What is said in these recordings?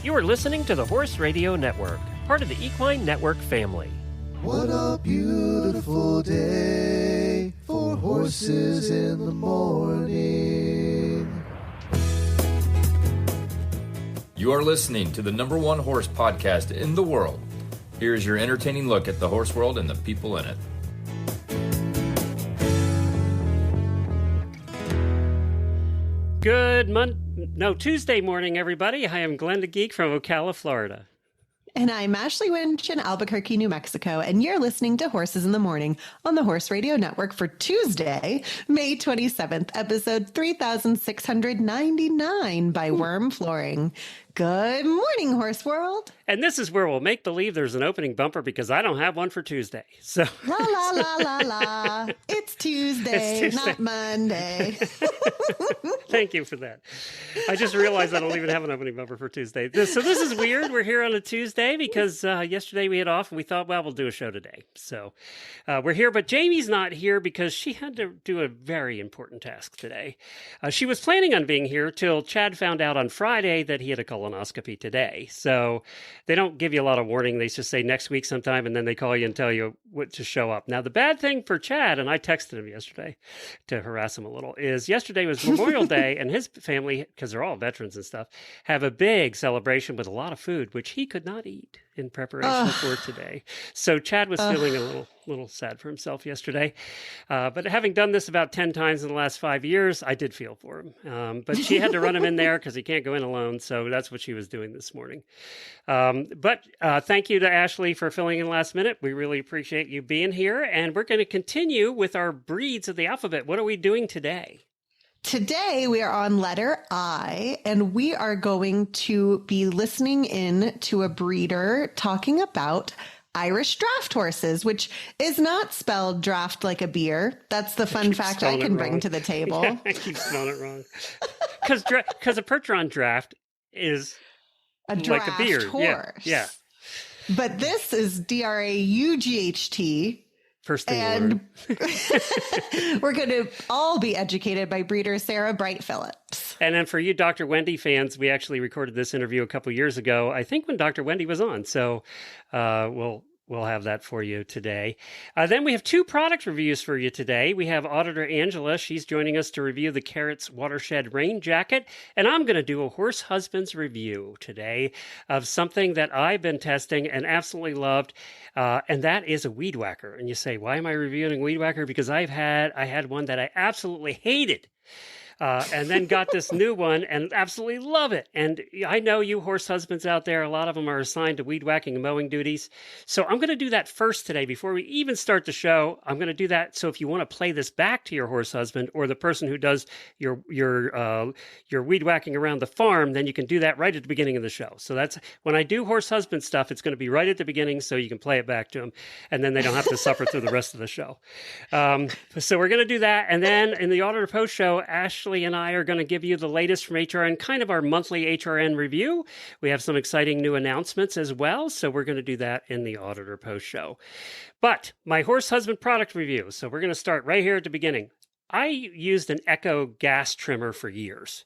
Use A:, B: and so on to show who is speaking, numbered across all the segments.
A: You are listening to the Horse Radio Network, part of the Equine Network family.
B: What a beautiful day for horses in the morning.
C: You are listening to the #1 horse podcast in the world. Here is your entertaining look at the horse world and the people in it.
A: Tuesday morning, everybody. I am Glenn the Geek from Ocala, Florida.
D: And I'm Ashley Winch in Albuquerque, New Mexico, and you're listening to Horses in the Morning on the Horse Radio Network for Tuesday, May 27th, episode 3699 by WERM Flooring. Good morning, Horse World.
A: And this is where we'll make believe there's an opening bumper because I don't have one for Tuesday. So
D: la la la la la. It's Tuesday, not Monday.
A: Thank you for that. I just realized I don't even have an opening bumper for Tuesday. So this is weird. We're here on a Tuesday because yesterday we had off and we thought, well, we'll do a show today. So we're here, but Jamie's not here because she had to do a very important task today. She was planning on being here till Chad found out on Friday that he had a colonoscopy today. So they don't give you a lot of warning. They just say next week sometime, and then they call you and tell you what to show up. Now, the bad thing for Chad, and I texted him yesterday to harass him a little, is yesterday was Memorial Day, and his family, because they're all veterans and stuff, have a big celebration with a lot of food, which he could not eat in preparation for today. So Chad was feeling a little sad for himself yesterday. But having done this about 10 times in the last 5 years, I did feel for him. But she had to run him in there because he can't go in alone. So that's what she was doing this morning. But thank you to Ashley for filling in last minute. We really appreciate you being here. And we're going to continue with our breeds of the alphabet. What are we doing today?
D: Today, we are on letter I, and we are going to be listening in to a breeder talking about Irish Draught horses, which is not spelled draft like a beer. That's the fun fact I can bring to the table.
A: Yeah, I keep spelling it wrong. Because a Percheron draft is
D: a draft
A: like a beer.
D: horse.
A: Yeah.
D: But this is DRAUGHT.
A: First thing
D: and we're going to all be educated by breeder Sarah Bright Phillips.
A: And then for you Dr. Wendy fans, we actually recorded this interview a couple years ago, I think when Dr. Wendy was on. So we'll have that for you today. Then we have 2 product reviews for you today. We have Auditor Angela. She's joining us to review the Kerrits Watershed rain jacket. And I'm going to do a horse husband's review today of something that I've been testing and absolutely loved. And that is a weed whacker. And you say, why am I reviewing weed whacker? Because I had one that I absolutely hated. And then got this new one and absolutely love it. And I know you horse husbands out there, a lot of them are assigned to weed whacking and mowing duties. So I'm going to do that first today before we even start the show. I'm going to do that. So if you want to play this back to your horse husband or the person who does your weed whacking around the farm, then you can do that right at the beginning of the show. So that's when I do horse husband stuff, it's going to be right at the beginning so you can play it back to them. And then they don't have to suffer through the rest of the show. So we're going to do that. And then in the Auditor Post show, Ashley and I are going to give you the latest from HRN, kind of our monthly HRN review. We have some exciting new announcements as well, so we're going to do that in the Auditor Post show. But my horse husband product review, so we're going to start right here at the beginning. I used an Echo gas trimmer for years.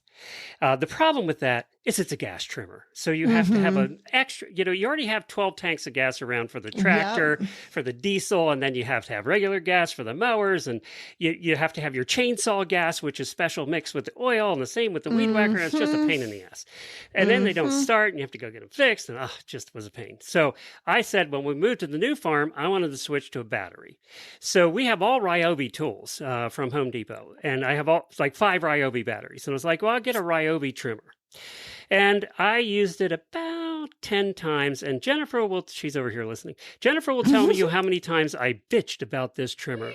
A: The problem with that is it's a gas trimmer. So you have to have an extra, you already have 12 tanks of gas around for the tractor, for the diesel, and then you have to have regular gas for the mowers, and you have to have your chainsaw gas, which is special mixed with the oil, and the same with the weed whacker, and it's just a pain in the ass. And then they don't start, and you have to go get them fixed, and it just was a pain. So I said when we moved to the new farm, I wanted to switch to a battery. So we have all Ryobi tools from Home Depot, and I have 5 Ryobi batteries. And I was like, well, I'll get a Ryobi trimmer. And I used it about 10 times, and she's over here listening. Jennifer will tell you how many times I bitched about this trimmer.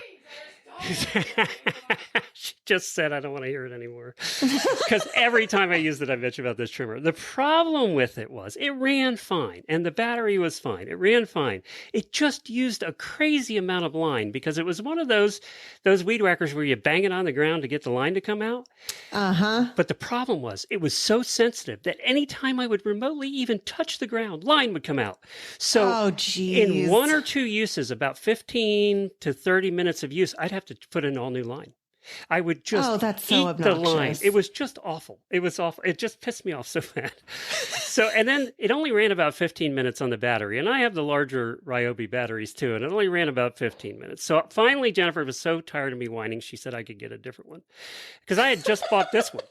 A: She just said, I don't want to hear it anymore. Because every time I used it, I bitch about this trimmer. The problem with it was it ran fine, and the battery was fine. It ran fine. It just used a crazy amount of line because it was one of those weed whackers where you bang it on the ground to get the line to come out. But the problem was it was so sensitive that anytime I would remotely even touch the ground, line would come out. So in 1 or 2 uses, about 15 to 30 minutes of use, I'd have to put in all new line. I would just
D: that's so
A: eat the line.
D: obnoxious.
A: It was just awful. It was awful. It just pissed me off so bad. And then it only ran about 15 minutes on the battery. And I have the larger Ryobi batteries too. And it only ran about 15 minutes. So finally, Jennifer was so tired of me whining, she said I could get a different one because I had just bought this one.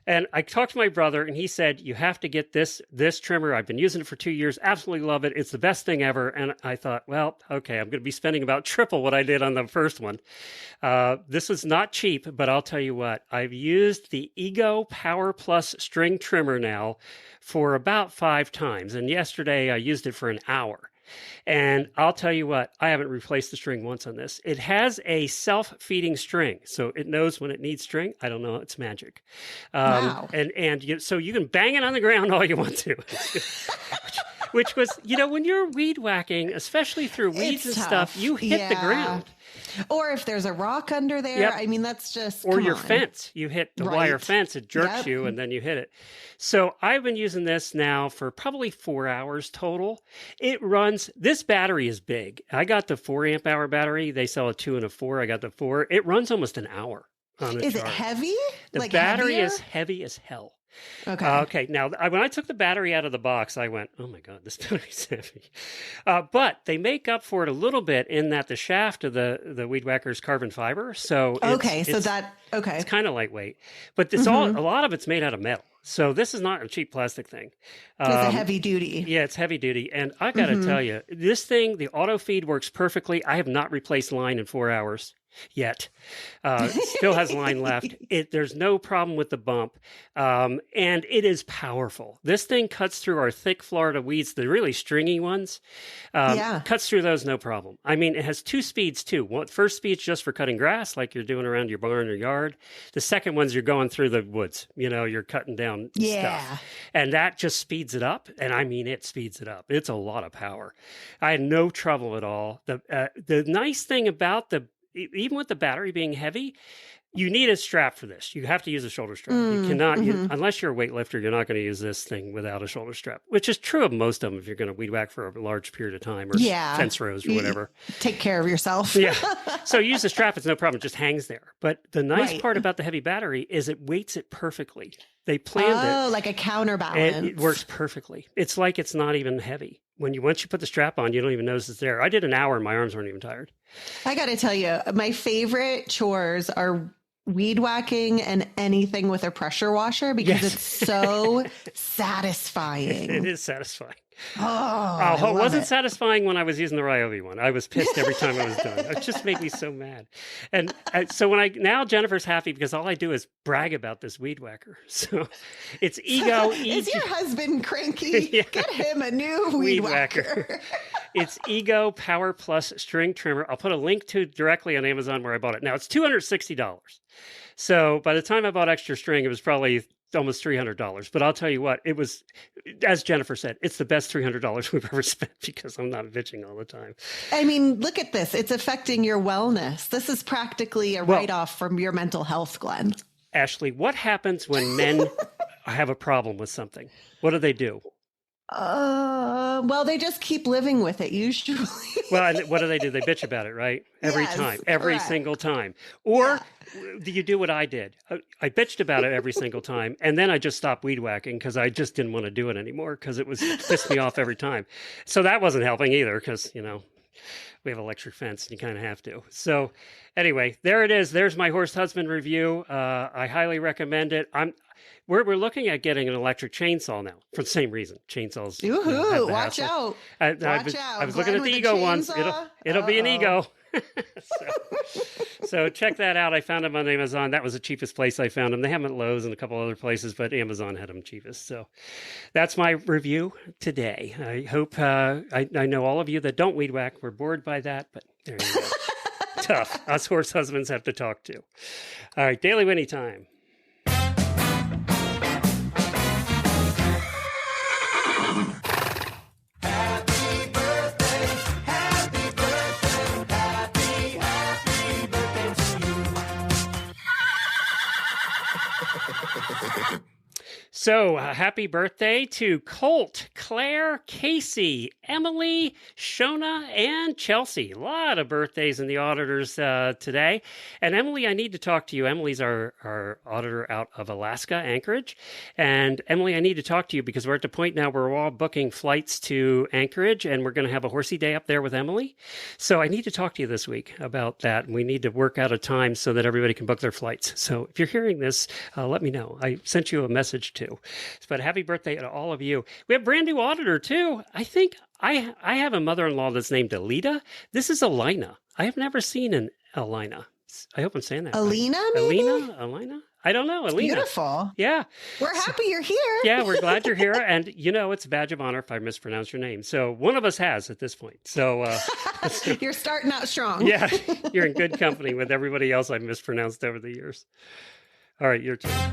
A: And I talked to my brother and he said, you have to get this trimmer. I've been using it for 2 years. Absolutely love it. It's the best thing ever. And I thought, well, okay, I'm going to be spending about triple what I did on the first one. This was not cheap, but I'll tell you what, I've used the Ego Power Plus string trimmer now for about 5 times. And yesterday I used it for an hour. And I'll tell you what, I haven't replaced the string once on this. It has a self-feeding string, so it knows when it needs string. I don't know. It's magic.
D: Wow.
A: So you can bang it on the ground all you want to. Which was, when you're weed whacking, especially through weeds
D: It's
A: and
D: tough.
A: stuff, you hit the ground.
D: Or if there's a rock under there,
A: Yep.
D: I mean, that's just...
A: Or
D: come
A: your
D: on.
A: fence. You hit the
D: Right.
A: wire fence, it jerks
D: Yep.
A: you, and then you hit it. So I've been using this now for probably 4 hours total. It runs, this battery is big. I got the 4 amp hour battery. They sell a 2 and a 4. I got the 4. It runs almost an hour on a
D: Is it
A: charge.
D: heavy?
A: The
D: Like
A: battery
D: heavier?
A: is heavy as hell.
D: Okay.
A: Okay. Now, when I took the battery out of the box, I went, oh my God, this battery's heavy. But they make up for it a little bit in that the shaft of the Weed Whacker's carbon fiber. So
D: okay.
A: it's kind of lightweight. But it's a lot of it's made out of metal. So this is not a cheap plastic thing.
D: It's a heavy duty.
A: Yeah, it's heavy duty. And I got to tell you, this thing, the auto feed works perfectly. I have not replaced line in 4 hours yet. Still has line left. There's no problem with the bump. And it is powerful. This thing cuts through our thick Florida weeds, the really stringy ones. Cuts through those no problem. I mean, it has 2 speeds too. First speed's just for cutting grass like you're doing around your barn or yard. The second one's you're going through the woods. You're cutting down stuff. And that just speeds it up. And I mean, it speeds it up. It's a lot of power. I had no trouble at all. The nice thing about even with the battery being heavy, you need a strap for this. You have to use a shoulder strap. You cannot, unless you're a weightlifter, you're not going to use this thing without a shoulder strap, which is true of most of them if you're going to weed whack for a large period of time or fence rows or whatever.
D: Take care of yourself.
A: Yeah. So use the strap. It's no problem. It just hangs there. But the nice part about the heavy battery is it weights it perfectly. They planned it.
D: Oh, like a counterbalance.
A: And it works perfectly. It's like it's not even heavy. Once you put the strap on, you don't even notice it's there. I did an hour and my arms weren't even tired.
D: I got to tell you, my favorite chores are weed whacking and anything with a pressure washer because it's so satisfying.
A: It is satisfying.
D: Oh,
A: it wasn't satisfying when I was using the Ryobi one. I was pissed every time I was done. It just made me so mad. And so now Jennifer's happy because all I do is brag about this weed whacker. So it's Ego.
D: Is your husband cranky? Yeah. Get him a new weed whacker.
A: It's Ego Power Plus string trimmer. I'll put a link to directly on Amazon where I bought it. Now it's $260. So by the time I bought extra string, it was probably almost $300. But I'll tell you what, it was, as Jennifer said, it's the best $300 we've ever spent because I'm not bitching all the time.
D: I mean, look at this. It's affecting your wellness. This is practically a write-off from your mental health, Glenn.
A: Ashley, what happens when men have a problem with something? What do?
D: Well, they just keep living with it usually.
A: Well, and what do? They bitch about it, right? Every time, every single time. Or do you do what I did? I bitched about it every single time. And then I just stopped weed whacking because I just didn't want to do it anymore because it pissed me off every time. So that wasn't helping either because, we have an electric fence and you kind of have to. So anyway, there it is. There's my horse husband review. I highly recommend it. We're looking at getting an electric chainsaw now for the same reason. Chainsaws.
D: Watch out.
A: I was looking at the Ego ones. It'll be an Ego. So check that out. I found them on Amazon. That was the cheapest place I found them. They have them at Lowe's and a couple other places, but Amazon had them cheapest. So that's my review today. I hope I know all of you that don't weed whack were bored by that, but there you go. Tough. Us horse husbands have to talk to. All right, Daily Whinnie time. So happy birthday to Colt, Claire, Casey, Emily, Shona, and Chelsea. A lot of birthdays in the auditors today. And Emily, I need to talk to you. Emily's our auditor out of Alaska, Anchorage. And Emily, I need to talk to you because we're at the point now where we're all booking flights to Anchorage, and we're going to have a horsey day up there with Emily. So I need to talk to you this week about that. And we need to work out a time so that everybody can book their flights. So if you're hearing this, let me know. I sent you a message too. But happy birthday to all of you. We have a brand new auditor too. I think I have a mother-in-law that's named Alita. This is Alina. I have never seen an Alina. I hope I'm saying that
D: Alina,
A: right.
D: maybe?
A: Alina? I don't know. Alina.
D: Beautiful.
A: Yeah.
D: We're happy you're here.
A: Yeah, we're glad you're here. And, it's a badge of honor if I mispronounce your name. So one of us has at this point. So
D: you're starting out strong.
A: Yeah, you're in good company with everybody else I've mispronounced over the years. All right, your turn.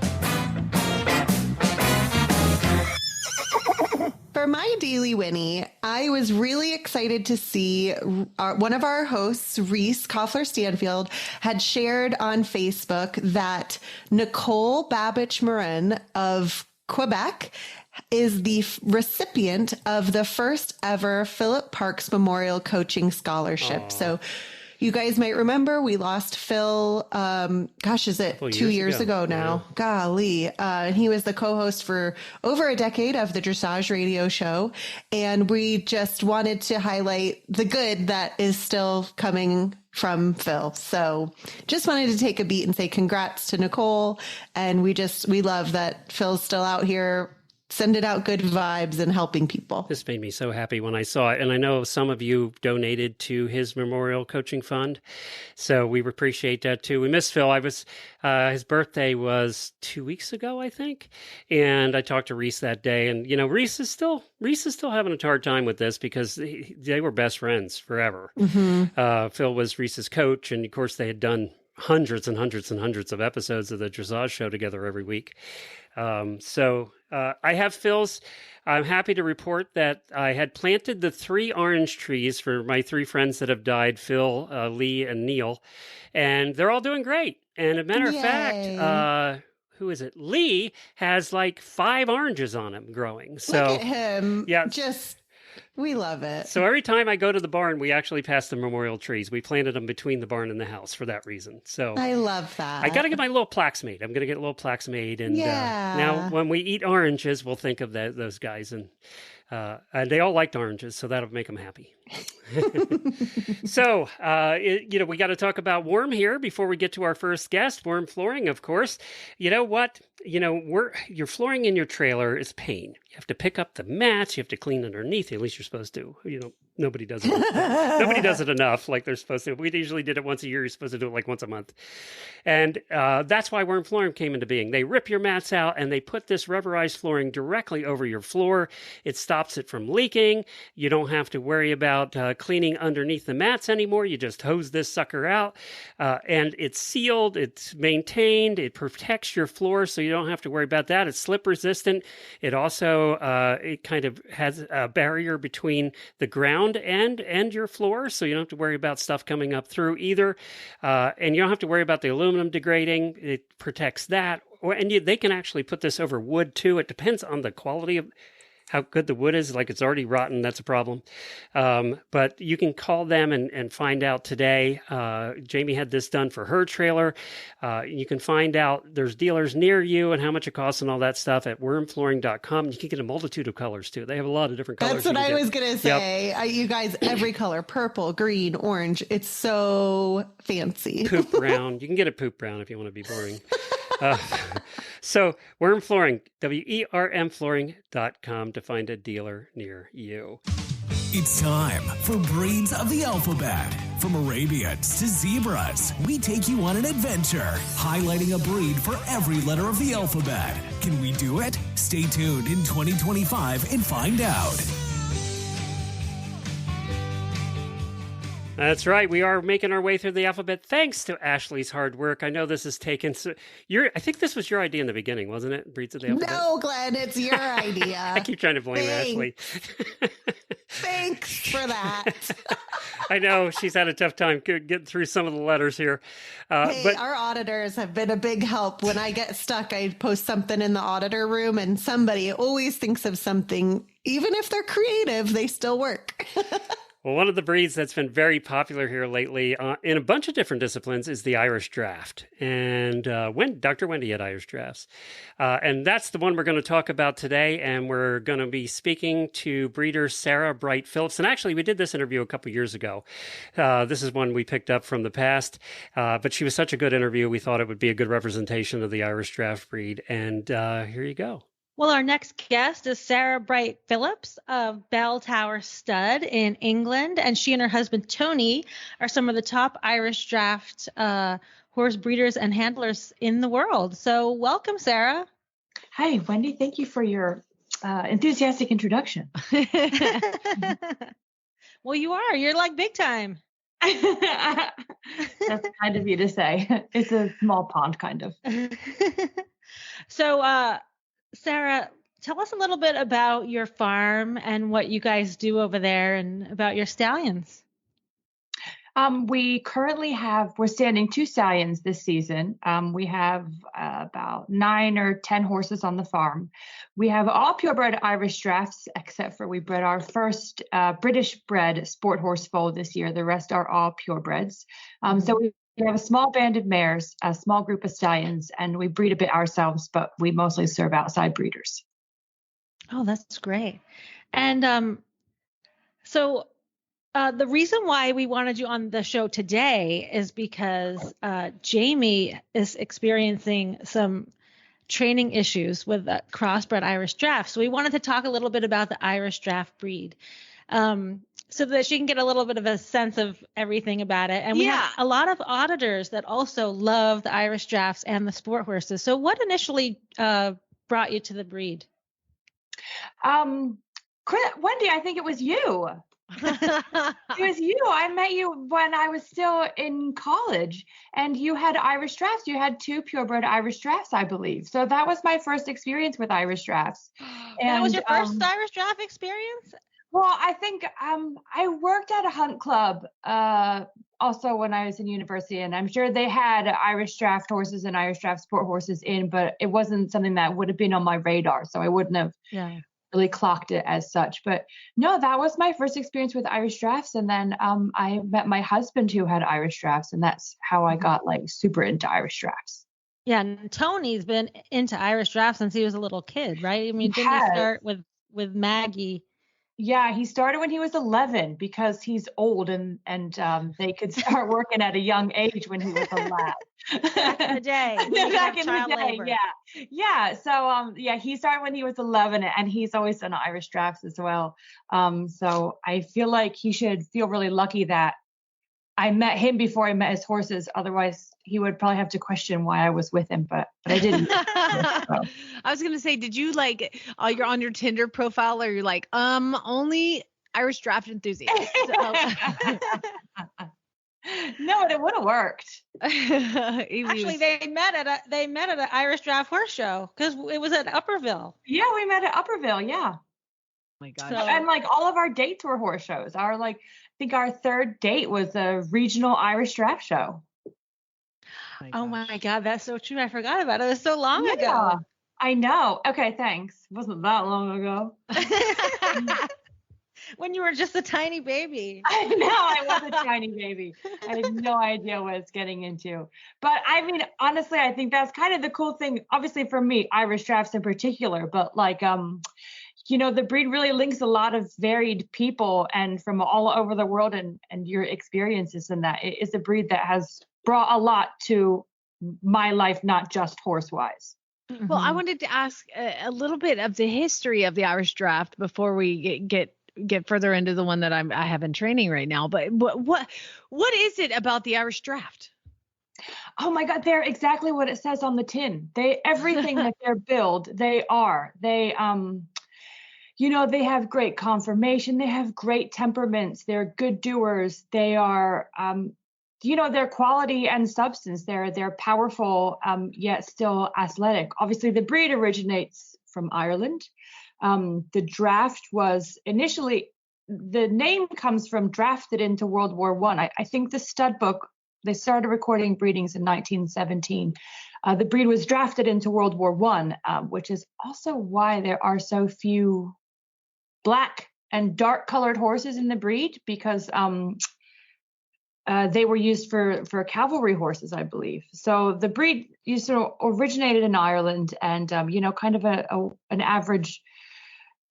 D: For my Daily Winnie, I was really excited to see one of our hosts, Reese Koffler-Stanfield, had shared on Facebook that Nicole Babbage-Morin of Quebec is the recipient of the first ever Philip Parks Memorial Coaching Scholarship.
A: Aww.
D: So you guys might remember we lost Phil, is it 2 years ago now? Yeah. Golly. He was the co-host for over a decade of the Dressage Radio Show. And we just wanted to highlight the good that is still coming from Phil. So just wanted to take a beat and say congrats to Nicole. And we love that Phil's still out here sending out good vibes and helping people.
A: This made me so happy when I saw it. And I know some of you donated to his Memorial Coaching Fund. So we appreciate that too. We miss Phil. His birthday was 2 weeks ago, I think. And I talked to Reese that day. And, Reese is still having a hard time with this because they were best friends forever. Mm-hmm. Phil was Reese's coach. And of course they had done hundreds and hundreds and hundreds of episodes of the Dressage Show together every week. I have Phil's. I'm happy to report that I had planted the 3 orange trees for my 3 friends that have died, Phil, Lee, and Neil, and they're all doing great. And a matter of fact, who is it? Lee has like 5 oranges on him growing. So
D: look at him.
A: Yeah.
D: We love it.
A: So every time I go to the barn, we actually pass the memorial trees. We planted them between the barn and the house for that reason. So
D: I love that.
A: I got to get my little plaques made. I'm going to get little plaques made. And now when we eat oranges, we'll think of those guys. And they all liked oranges, so that'll make them happy. So, we got to talk about WERM here before we get to our first guest. WERM Flooring, of course. You know what? Your flooring in your trailer is pain. You have to pick up the mats. You have to clean underneath. At least you're supposed to. Nobody does it. Nobody does it enough like they're supposed to. We usually did it once a year. You're supposed to do it like once a month. And that's why WERM Flooring came into being. They rip your mats out and they put this rubberized flooring directly over your floor. It stops it from leaking. You don't have to worry about cleaning underneath the mats anymore. You just hose this sucker out. And it's sealed. It's maintained. It protects your floor so you don't have to worry about that. It's slip resistant. It also it kind of has a barrier between the ground and your floor, so you don't have to worry about stuff coming up through either. And you don't have to worry about the aluminum degrading. It protects that. They can actually put this over wood too. It depends on the quality of how good the wood is. Like it's already rotten, that's a problem. But you can call them and find out today. Jamie had this done for her trailer. You can find out there's dealers near you and how much it costs and all that stuff at wormflooring.com. You can get a multitude of colors too. They have a lot of different colors.
D: That's what I was going to say. Yep. You guys, every color, purple, green, orange. It's so fancy.
A: Poop brown. You can get a poop brown if you want to be boring. So WERM Flooring, WERMflooring.com to find a dealer near you.
E: It's time for Breeds of the Alphabet. From Arabians to zebras, we take you on an adventure, highlighting a breed for every letter of the alphabet. Can we do it? Stay tuned in 2025 and find out.
A: That's right. We are making our way through the alphabet thanks to Ashley's hard work. I know this has taken... I think this was your idea in the beginning, wasn't it? Breeds of the alphabet?
D: No, Glenn, it's your idea.
A: I keep trying to blame Ashley.
D: Thanks for that.
A: I know she's had a tough time getting through some of the letters here.
D: Hey,
A: But
D: our auditors have been a big help. When I get stuck, I post something in the auditor room and somebody always thinks of something. Even if they're creative, they still work.
A: well, one of the breeds that's been very popular here lately in a bunch of different disciplines is the Irish Draught. And Dr. Wendy had Irish Draughts. And that's the one we're going to talk about today. And we're going to be speaking to breeder Sarah Bright Phillips. And actually, we did this interview a couple years ago. This is one we picked up from the past. But she was such a good interview, we thought it would be a good representation of the Irish Draught breed. And here you go.
F: Well, our next guest is Sarah Bright Phillips of Bell Tower Stud in England, and she and her husband Tony are some of the top Irish Draught horse breeders and handlers in the world. So welcome, Sarah.
G: Hi, Wendy. Thank you for your enthusiastic introduction.
F: Well, you are. You're like big time.
G: That's kind of you to say. It's a small pond, kind of.
F: So, Sarah, tell us a little bit about your farm and what you guys do over there and about your stallions.
G: We currently we're standing 2 stallions this season. We have about 9 or 10 horses on the farm. We have all purebred Irish Draughts, except for we bred our first British bred sport horse foal this year. The rest are all purebreds. So we have a small band of mares, a small group of stallions, and we breed a bit ourselves, but we mostly serve outside breeders.
F: Oh, that's great. And so the reason why we wanted you on the show today is because Jamie is experiencing some training issues with the crossbred Irish Draught. So we wanted to talk a little bit about the Irish Draught breed. So that she can get a little bit of a sense of everything about it. And we have a lot of auditors that also love the Irish Draughts and the sport horses. So what initially brought you to the breed?
G: Wendy, I think it was you. It was you. I met you when I was still in college, and you had Irish Draughts. You had 2 purebred Irish Draughts, I believe. So that was my first experience with Irish Draughts.
F: And that was your first Irish Draught experience?
G: Well, I think I worked at a hunt club also when I was in university, and I'm sure they had Irish Draught horses and Irish Draught sport horses in, but it wasn't something that would have been on my radar, so I wouldn't have really clocked it as such. But no, that was my first experience with Irish Draughts, and then I met my husband who had Irish Draughts, and that's how I got like super into Irish Draughts.
F: Yeah, and Tony's been into Irish Draughts since he was a little kid, right? I mean, didn't he start with Maggie? Yeah,
G: he started when he was 11 because he's old and they could start working at a young age when he was a lad.
F: Back in the day.
G: Back in the day, labor. Yeah. So he started when he was 11, and he's always done Irish Draughts as well. So I feel like he should feel really lucky that I met him before I met his horses. Otherwise, he would probably have to question why I was with him, but I didn't.
H: I was going to say, did you you're on your Tinder profile or you're like, only Irish Draught enthusiast?
G: No, it would have worked.
F: Actually, they met at an Irish Draught horse show because it was at Upperville.
G: Yeah, we met at Upperville. Yeah.
H: Oh my gosh.
G: And all of our dates were horse shows. I think our third date was a regional Irish Draught show.
F: Oh my God, that's so true. I forgot about it. It was so long ago.
G: I know. Okay, thanks. It wasn't that long ago.
F: When you were just a tiny baby.
G: I know, I was a tiny baby. I had no idea what I was getting into. But I mean, honestly, I think that's kind of the cool thing, obviously for me, Irish Draughts in particular, but the breed really links a lot of varied people and from all over the world and your experiences in that. It is a breed that has brought a lot to my life, not just horse-wise.
H: Mm-hmm. Well, I wanted to ask a little bit of the history of the Irish Draught before we get further into the one that I have in training right now. But what is it about the Irish Draught?
G: Oh my God, they're exactly what it says on the tin. Everything that they're billed, they are. They they have great conformation. They have great temperaments. They're good doers. They are, their quality and substance. They're powerful, yet still athletic. Obviously, the breed originates from Ireland. The Draught was initially the name comes from drafted into World War I. I think the stud book, they started recording breedings in 1917. The breed was drafted into World War I, which is also why there are so few black and dark colored horses in the breed, because they were used for cavalry horses, I believe. So the breed originated in Ireland, and kind of an average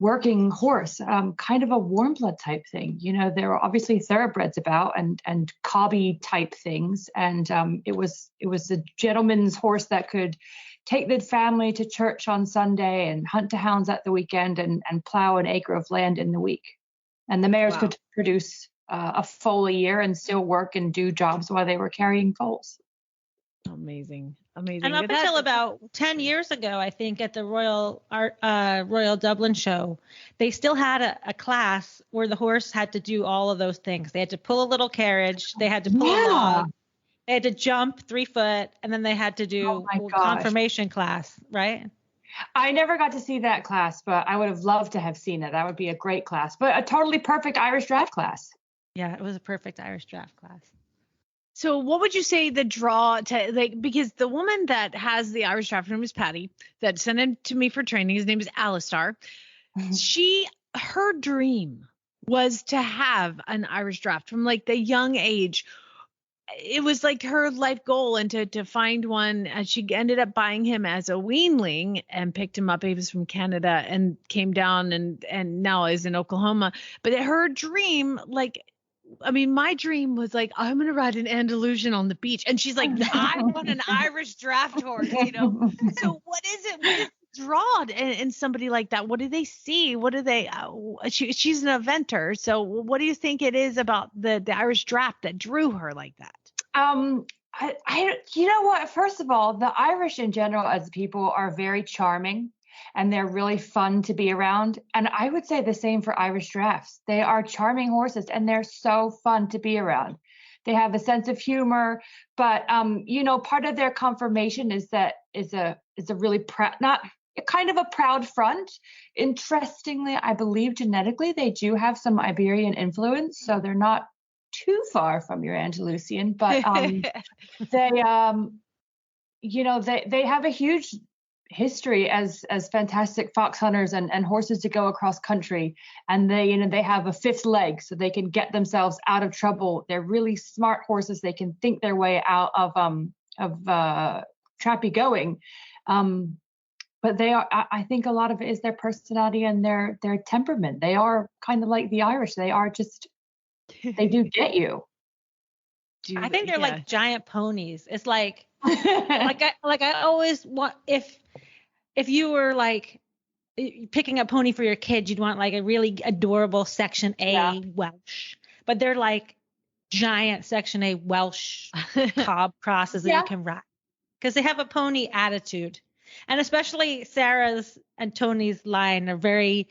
G: working horse, kind of a warm blood type thing. There were obviously thoroughbreds about and cobby type things, and it was a gentleman's horse that could take the family to church on Sunday and hunt to hounds at the weekend and plow an acre of land in the week. And the mares could produce a foal a year and still work and do jobs while they were carrying foals.
H: Amazing.
F: And up until about 10 years ago, I think at the Royal Dublin show, they still had a class where the horse had to do all of those things. They had to pull a little carriage. They had to pull a log. They had to jump 3 foot, and then they had to do confirmation class, right?
G: I never got to see that class, but I would have loved to have seen it. That would be a great class, but a totally perfect Irish draft class.
F: Yeah, it was a perfect Irish draft class.
H: So what would you say the draw to, because the woman that has the Irish draft, her name is Patty, that sent him to me for training, his name is Alistar. Her dream was to have an Irish draft from the young age. It was her life goal, and to find one. And she ended up buying him as a weanling and picked him up. He was from Canada and came down and now is in Oklahoma. But her dream, my dream was I'm going to ride an Andalusian on the beach. And she's like, I want an Irish draft horse, So what is it? What is the draw in somebody like that? What do they see? What do they, she's an eventer. So what do you think it is about the Irish draft that drew her like that?
G: You know what? First of all, the Irish in general as people are very charming. And they're really fun to be around. And I would say the same for Irish drafts. They are charming horses, and they're so fun to be around. They have a sense of humor, but part of their conformation is a really proud, not kind of a proud front. Interestingly, I believe genetically they do have some Iberian influence, so they're not too far from your Andalusian. But they have a huge history as fantastic fox hunters and horses to go across country, and they have a fifth leg so they can get themselves out of trouble. They're really smart horses. They can think their way out of trappy going, but they are, I think a lot of it is their personality and their temperament. They are kind of like the Irish. They are just, they do get you.
F: I think they're like giant ponies. It's like I always want, if you were picking a pony for your kid, you'd want a really adorable Section A Welsh, but they're giant Section A Welsh cob crosses that you can ride, because they have a pony attitude. And especially Sarah's and Tony's line are very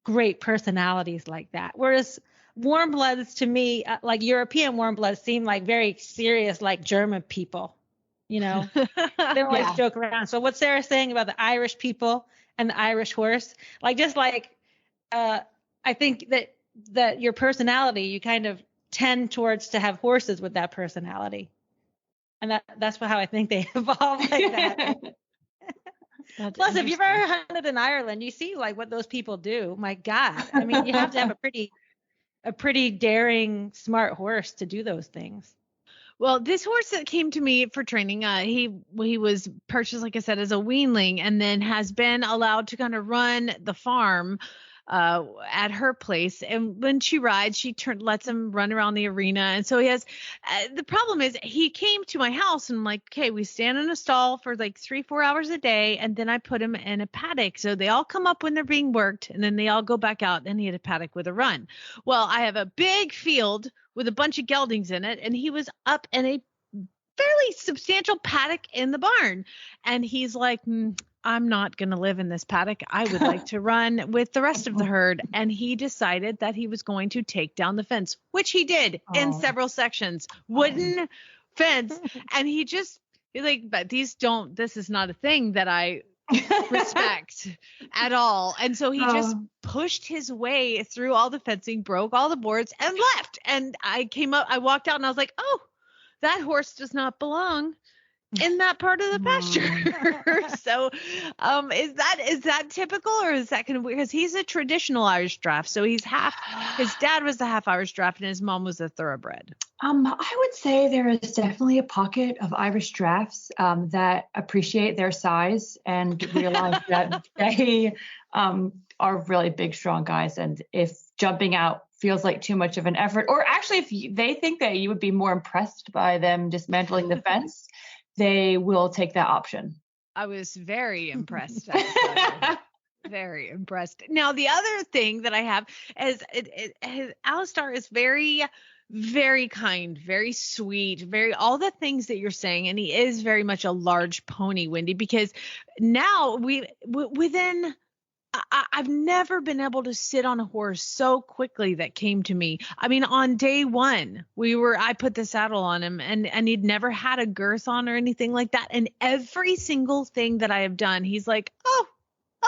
F: great personalities like that. Whereas warm bloods to me, European warm bloods, seem very serious, like German people. They don't joke around. So what Sarah's saying about the Irish people and the Irish horse, I think that your personality, you kind of tend towards to have horses with that personality. And that's how I think they evolve like that. Plus, if you've ever hunted in Ireland, you see what those people do. My God. I mean, you have to have a pretty daring, smart horse to do those things.
H: Well, this horse that came to me for training, he was purchased, like I said, as a weanling, and then has been allowed to kind of run the farm at her place. And when she rides, she lets him run around the arena. And so he has, the problem is he came to my house and I'm like, okay, we stand in a stall for 3-4 hours a day. And then I put him in a paddock. So they all come up when they're being worked, and then they all go back out and he had a paddock with a run. Well, I have a big field with a bunch of geldings in it, and he was up in a fairly substantial paddock in the barn. And he's like, I'm not going to live in this paddock. I would like to run with the rest of the herd. And he decided that he was going to take down the fence, which he did in several sections, wooden fence. And he just but this is not a thing that I respect at all. And so he just pushed his way through all the fencing, broke all the boards, and left. And I walked out and I was like, oh, that horse does not belong in that part of the pasture. So is that typical, or is that kind of weird? Because he's a traditional Irish Draft. So his dad was the half Irish Draft and his mom was a thoroughbred.
G: I would say there is definitely a pocket of Irish Drafts that appreciate their size and realize that they are really big, strong guys. And if jumping out feels like too much of an effort, or actually if they think that you would be more impressed by them dismantling the fence, they will take that option.
H: I was very impressed. Very impressed. Now, the other thing that I have is Alistar is very, very kind, very sweet, very all the things that you're saying. And he is very much a large pony, Wendy, because now I've never been able to sit on a horse so quickly that came to me. I mean, on day one, I put the saddle on him and he'd never had a girth on or anything like that. And every single thing that I have done, he's like, oh,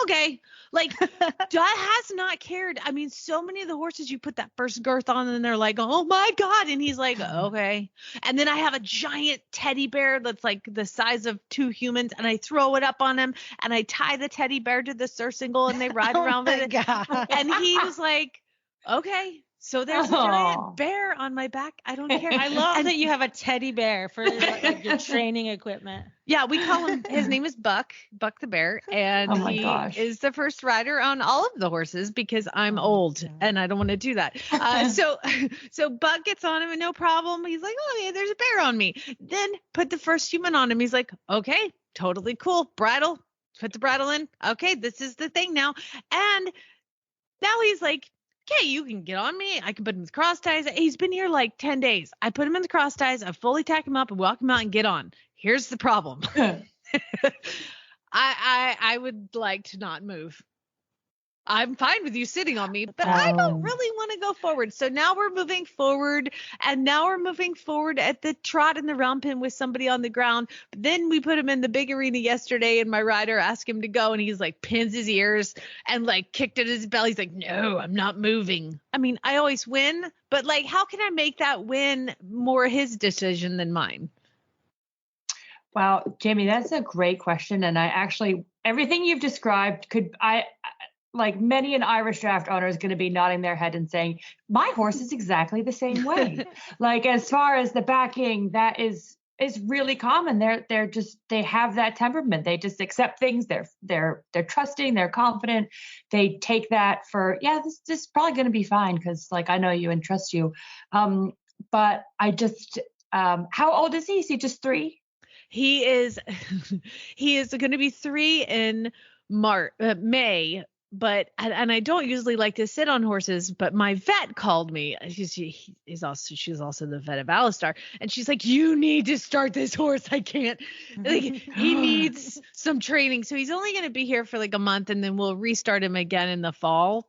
H: okay. Like, has not cared. I mean, so many of the horses you put that first girth on and they're like, oh my God. And he's like, okay. And then I have a giant teddy bear that's like the size of two humans, and I throw it up on him and I tie the teddy bear to the surcingle and they ride around with it. God. And he was like, okay. So there's a giant bear on my back. I don't care.
I: I love that you have a teddy bear for your training equipment.
H: Yeah, we call him, his name is Buck the bear. And he is the first rider on all of the horses because I'm old and I don't want to do that. So Buck gets on him and no problem. He's like, oh yeah, there's a bear on me. Then put the first human on him. He's like, okay, totally cool. Bridle, put the bridle in. Okay, this is the thing now. And now he's like, okay, you can get on me. I can put him in the cross ties. He's been here like 10 days. I put him in the cross ties. I fully tack him up and walk him out and get on. Here's the problem. I would like to not move. I'm fine with you sitting on me, but I don't really want to go forward. So now we're moving forward, and now we're moving forward at the trot in the round pen with somebody on the ground. But then we put him in the big arena yesterday, and my rider asked him to go, and he's like pins his ears and like kicked at his belly. He's like, no, I'm not moving. I mean, I always win, but like, how can I make that win more his decision than mine?
G: Wow, Jamie, that's a great question. And I actually, everything you've described like many an Irish Draft owner is going to be nodding their head and saying, my horse is exactly the same way. Like, as far as the backing, that is really common. They have that temperament. They just accept things. They're trusting, they're confident. They take that for, this is probably going to be fine because like, I know you and trust you. But I just, how old is he? Is he just 3?
H: He is going to be 3 in May. But, and I don't usually like to sit on horses, but my vet called me. She's also the vet of Alistar. And she's like, you need to start this horse. I can't, like, he needs some training. So he's only going to be here for like a month, and then we'll restart him again in the fall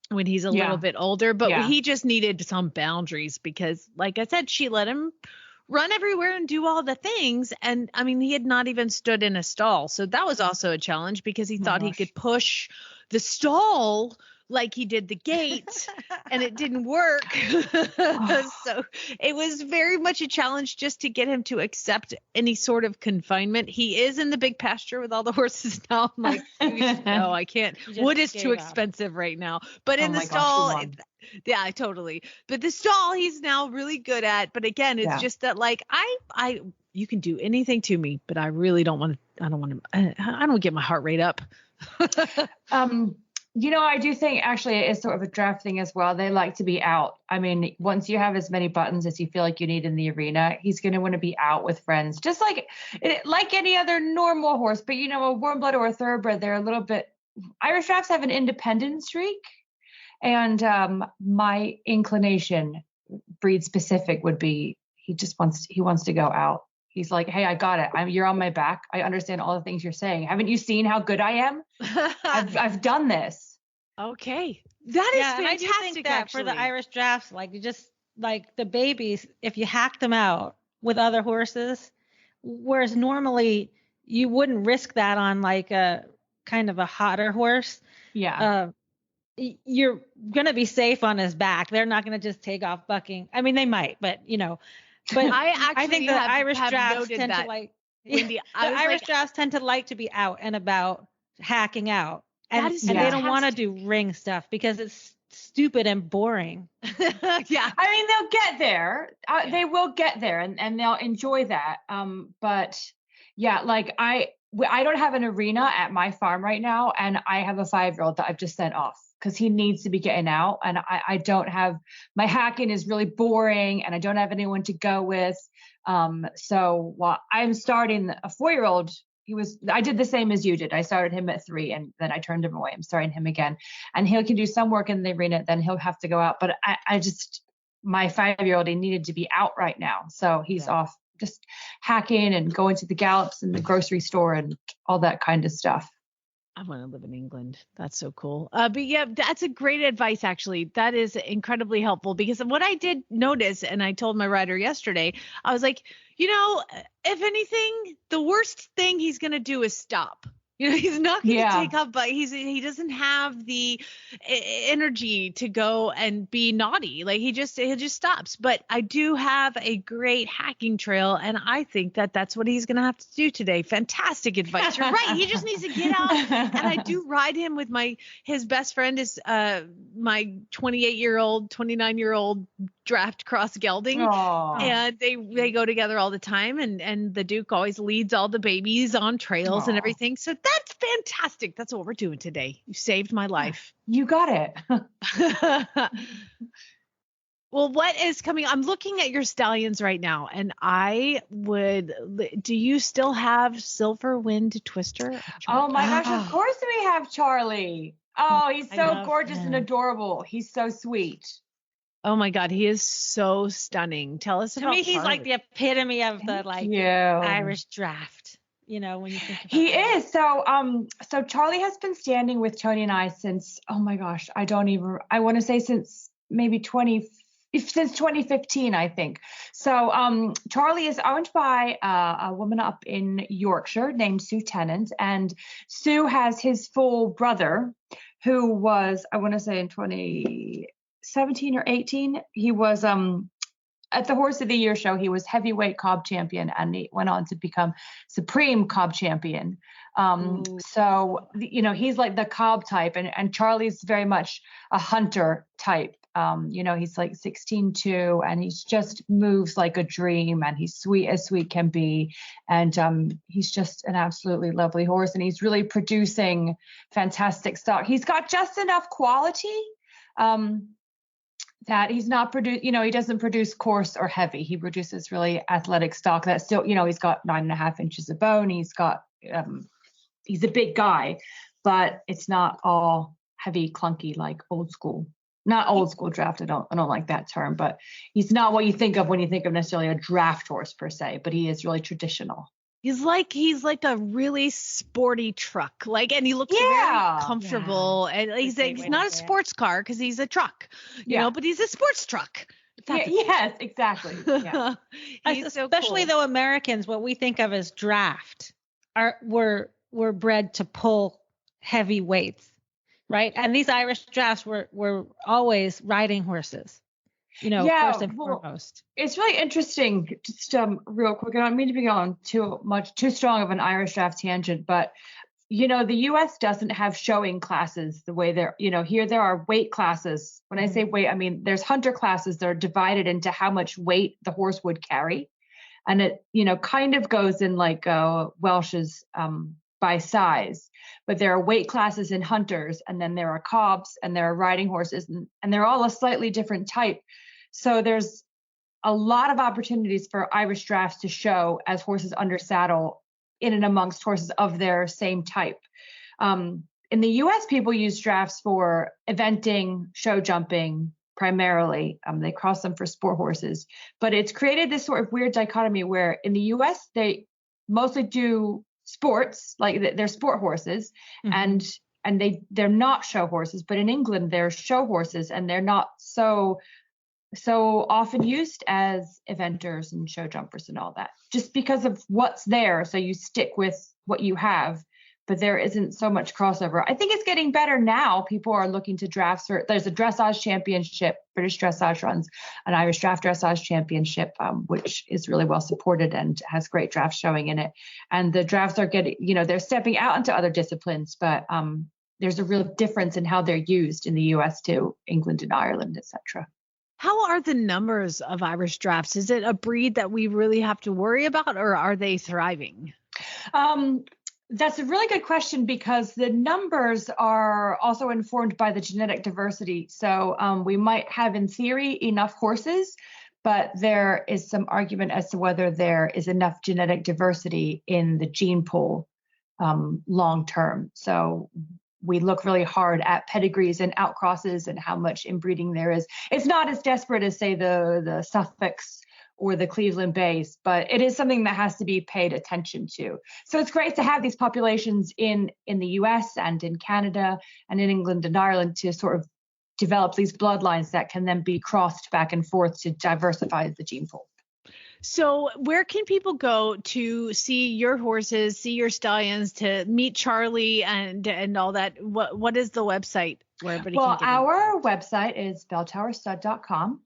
H: when he's a little bit older. But he just needed some boundaries because, like I said, she let him run everywhere and do all the things. And I mean, he had not even stood in a stall. So that was also a challenge because he thought he could push the stall like he did the gate and it didn't work. So it was very much a challenge just to get him to accept any sort of confinement. He is in the big pasture with all the horses now. I'm like, no, I can't. Wood is too expensive right now. But in the stall, yeah, totally. But the stall he's now really good at. But again, it's just that like you can do anything to me, but I really don't want to. I don't get my heart rate up.
G: I do think actually it is sort of a draft thing as well. They like to be out. I mean, once you have as many buttons as you feel like you need in the arena, he's going to want to be out with friends, just like any other normal horse. But, a warm blood or a thoroughbred, they're a little bit, Irish Drafts have an independent streak. And my inclination, breed specific, would be he wants to go out. He's like, hey, I got it. You're on my back. I understand all the things you're saying. Haven't you seen how good I am? I've done this.
H: Okay. That is fantastic. And I do think that
I: for the Irish Drafts, like just like the babies, if you hack them out with other horses, whereas normally you wouldn't risk that on like a kind of a hotter horse,
G: Yeah.
I: You're going to be safe on his back. They're not going to just take off bucking. I mean, they might, but but
H: I actually
I: think the Irish
H: have
I: drafts
H: noted
I: tend
H: that,
I: to like,
H: Wendy.
I: the
H: I was
I: Irish
H: like,
I: drafts tend to like to be out and about hacking out. And,
H: That is
I: and they don't want to
H: fantastic.
I: do ring stuff because it's stupid and boring.
H: yeah.
G: I mean, they'll get there. They will get there, and they'll enjoy that. But yeah, like I don't have an arena at my farm right now, and I have a 5-year-old that I've just sent off because he needs to be getting out, and I don't have, my hacking is really boring, and I don't have anyone to go with. So while I'm starting a 4-year-old, I did the same as you did. I started him at 3 and then I turned him away. I'm starting him again, and he can do some work in the arena. Then he'll have to go out. But I just, my 5-year-old, he needed to be out right now. So he's off just hacking and going to the gallops and the grocery store and all that kind of stuff.
H: I want to live in England. That's so cool. But yeah, that's a great advice, actually. That is incredibly helpful because what I did notice, and I told my rider yesterday, I was like, if anything, the worst thing he's going to do is stop. He's not going to take up, but he doesn't have the energy to go and be naughty. Like he just stops. But I do have a great hacking trail, and I think that that's what he's going to have to do today. Fantastic advice. You're right. He just needs to get out. And I do ride him with his best friend is my 28-year-old, 29-year-old draft cross gelding.
G: Aww.
H: And they go together all the time, and the Duke always leads all the babies on trails and everything. So that's fantastic. That's what we're doing today. You saved my life.
G: You got it.
H: Well, what is coming? I'm looking at your stallions right now, and do you still have Silver Wind Twister?
G: Oh my gosh, of course we have Charlie. Oh, he's so gorgeous and adorable. He's so sweet.
H: Oh my God, he is so stunning. Tell us about
I: To me, he's
H: Charlie.
I: like the epitome of the Irish draft. When you think about
G: he
I: that.
G: is. So Charlie has been standing with Tony and I since, oh my gosh, I want to say since maybe 2015, I think. So Charlie is owned by a woman up in Yorkshire named Sue Tennant, and Sue has his full brother, who was, I want to say in 2017 or 18, he was at the Horse of the Year show. He was heavyweight cob champion, and he went on to become supreme cob champion. So he's like the cob type, and Charlie's very much a hunter type. He's like 16'2", and he just moves like a dream, and he's sweet as sweet can be. And he's just an absolutely lovely horse, and he's really producing fantastic stock. He's got just enough quality that he's not he doesn't produce coarse or heavy. He produces really athletic stock that still, he's got 9.5 inches of bone. He's got, he's a big guy, but it's not all heavy, clunky, like old school. Not old school draft. I don't like that term, but he's not what you think of when you think of necessarily a draft horse per se, but he is really traditional.
H: He's like a really sporty truck, and he looks very comfortable, and he's not a sports car because he's a truck, but he's a sports truck.
G: Yes, exactly. Yeah.
I: Especially though Americans, what we think of as draft were bred to pull heavy weights, right? And these Irish drafts were always riding horses. First and foremost.
G: It's really interesting, just real quick, I don't mean to be going too strong of an Irish draft tangent, but the US doesn't have showing classes the way here there are weight classes. When I say weight, I mean there's hunter classes that are divided into how much weight the horse would carry. And it, kind of goes in like Welsh's by size, but there are weight classes in hunters, and then there are cobs, and there are riding horses, and they're all a slightly different type. So there's a lot of opportunities for Irish drafts to show as horses under saddle in and amongst horses of their same type. In the US, people use drafts for eventing, show jumping, primarily. They cross them for sport horses, but it's created this sort of weird dichotomy where in the US, they mostly do sports, like they're sport horses, and they're not show horses, but in England they're show horses, and they're not so often used as eventers and show jumpers and all that, just because of what's there. So you stick with what you have, but there isn't so much crossover. I think it's getting better now. People are looking to drafts. There's a dressage championship. British Dressage runs an Irish Draft Dressage Championship, which is really well supported and has great drafts showing in it. And the drafts are getting, they're stepping out into other disciplines, but there's a real difference in how they're used in the U.S. too, England and Ireland, etc.
H: How are the numbers of Irish drafts? Is it a breed that we really have to worry about, or are they thriving?
G: That's a really good question, because the numbers are also informed by the genetic diversity. So we might have, in theory, enough horses, but there is some argument as to whether there is enough genetic diversity in the gene pool long term. So we look really hard at pedigrees and outcrosses and how much inbreeding there is. It's not as desperate as, say, the Suffolks or the Cleveland Bays, but it is something that has to be paid attention to. So it's great to have these populations in the US and in Canada and in England and Ireland to sort of develop these bloodlines that can then be crossed back and forth to diversify the gene pool.
H: So where can people go to see your horses, see your stallions, to meet Charlie and all that? What is the website where everybody can get
G: our website is belltowerstud.com.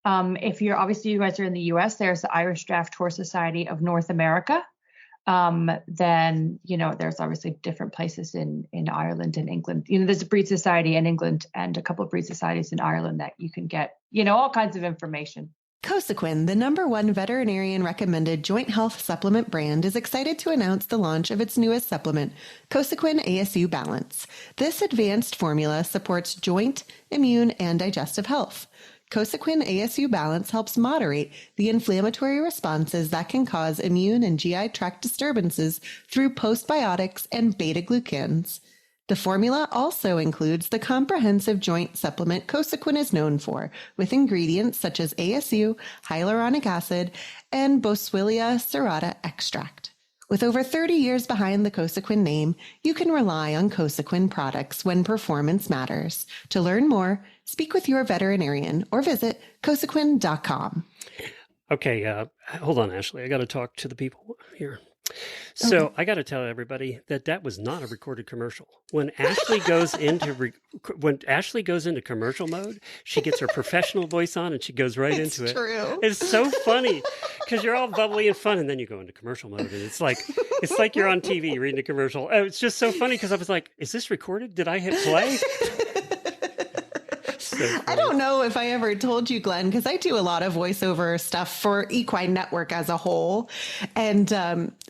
G: If you guys are in the US, there's the Irish Draft Horse Society of North America. Then, there's obviously different places in Ireland and England. There's a breed society in England and a couple of breed societies in Ireland that you can get, all kinds of information.
D: Cosequin, the #1 veterinarian recommended joint health supplement brand, is excited to announce the launch of its newest supplement, Cosequin ASU Balance. This advanced formula supports joint, immune, and digestive health. Cosequin ASU Balance helps moderate the inflammatory responses that can cause immune and GI tract disturbances through postbiotics and beta-glucans. The formula also includes the comprehensive joint supplement Cosequin is known for, with ingredients such as ASU, hyaluronic acid, and Boswellia serrata extract. With over 30 years behind the Cosequin name, you can rely on Cosequin products when performance matters. To learn more, speak with your veterinarian or visit cosequin.com.
A: Okay, hold on, Ashley. I got to talk to the people here. So okay. I got to tell everybody that was not a recorded commercial. When Ashley goes into commercial mode, she gets her professional voice on and she goes right into it.
D: True.
A: It's so funny because you're all bubbly and fun, and then you go into commercial mode, and it's like you're on TV reading a commercial. Oh, it's just so funny because I was like, "Is this recorded? Did I hit play?"
D: I don't know if I ever told you, Glenn, because I do a lot of voiceover stuff for Equine Network as a whole. And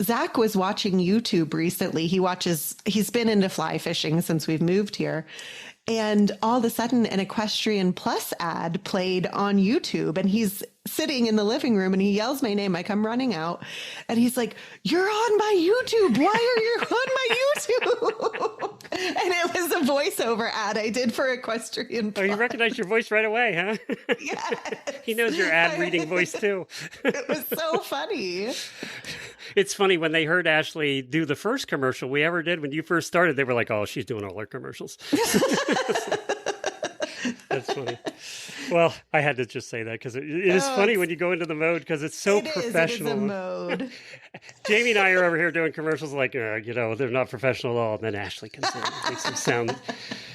D: Zach was watching YouTube recently. He's been into fly fishing since we've moved here. And all of a sudden, an Equestrian Plus ad played on YouTube, and he's sitting in the living room and he yells my name. I come running out and he's like, "You're on my YouTube. Why are you on my YouTube?" And it was a voiceover ad I did for Equestrian Plus.
A: Oh, you recognized your voice right away, huh?
D: Yes.
A: He knows your ad reading voice too.
D: It was so funny.
A: It's funny, when they heard Ashley do the first commercial we ever did when you first started, they were like, "Oh, she's doing all her commercials." That's funny. Well, I had to just say that because it is funny when you go into the mode because it's so professional.
D: It is a mode.
A: Jamie and I are over here doing commercials like, they're not professional at all. And then Ashley comes in and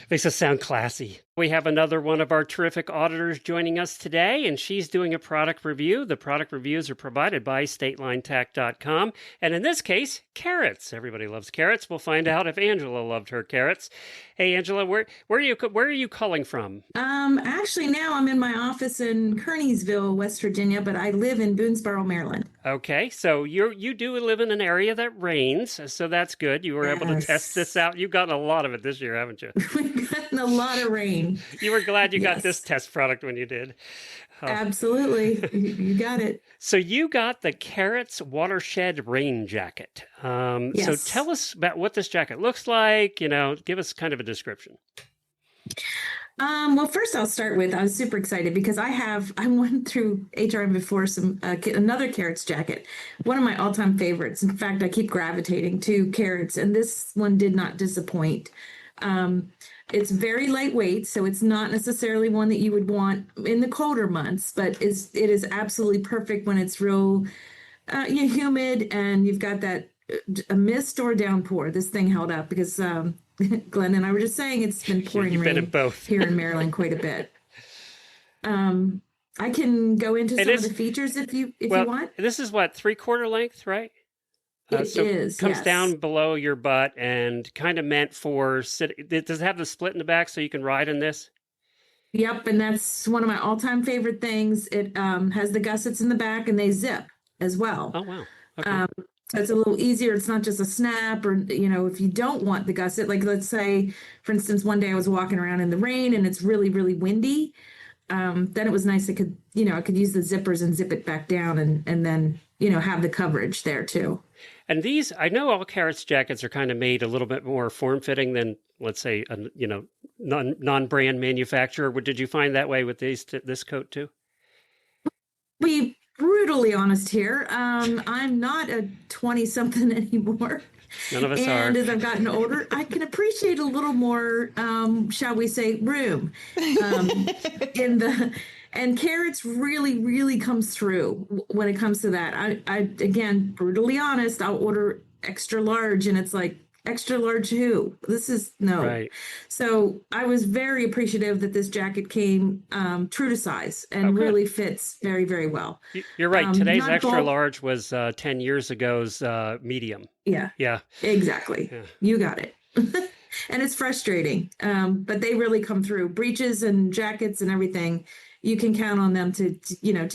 A: makes us sound classy. We have another one of our terrific auditors joining us today, and she's doing a product review. The product reviews are provided by statelinetac.com. And in this case, Kerrits. Everybody loves Kerrits. We'll find out if Angela loved her Kerrits. Hey, Angela, where are you calling from?
J: Actually, now I'm in my office in Kearneysville, West Virginia, but I live in Boonesboro, Maryland.
A: Okay, so you do live in an area that rains, so that's good. You were able to test this out. You've gotten a lot of it this year, haven't you?
J: We've gotten a lot of rain.
A: You were glad you got this test product when you did.
J: Absolutely. You got it.
A: So you got the Kerrits Watershed rain jacket.
J: Yes.
A: So tell us about what this jacket looks like. Give us kind of a description.
J: Well, first I'll start with, I was super excited because I went through HRM before another Kerrits jacket, one of my all-time favorites. In fact, I keep gravitating to Kerrits, and this one did not disappoint. It's very lightweight, so it's not necessarily one that you would want in the colder months, but it is absolutely perfect when it's real humid and you've got that a mist or a downpour, this thing held up because Glenn and I were just saying it's been pouring
A: You've been in
J: rain
A: both.
J: here in Maryland quite a bit. I can go into some of the features if you want.
A: This is what, 3/4 length, right?
J: It is.
A: Comes
J: yes.
A: down below your butt and kind of meant for sitting. Does it have the split in the back so you can ride in this?
J: Yep, and that's one of my all-time favorite things. It has the gussets in the back and they zip as well.
A: Oh, wow. Okay.
J: So it's a little easier. It's not just a snap or, if you don't want the gusset, like let's say, for instance, one day I was walking around in the rain and it's really, really windy. Then it was nice. I could use the zippers and zip it back down and then, have the coverage there too.
A: And these, I know all Kerrits jackets are kind of made a little bit more form-fitting than, let's say, a non-brand manufacturer. Did you find that way with this coat too?
J: Be brutally honest here. I'm not a 20-something anymore.
A: None of us are.
J: And as I've gotten older, I can appreciate a little more, shall we say, room and Kerrits really, really comes through when it comes to that. I again, brutally honest, I'll order extra large and it's like, extra large who? This is no.
A: Right.
J: So I was very appreciative that this jacket came true to size and really fits very, very well.
A: You're right. Today's extra large was 10 years ago's medium.
J: Yeah.
A: Yeah.
J: Exactly. Yeah. You got it. And it's frustrating, but they really come through. Breeches and jackets and everything, you can count on them to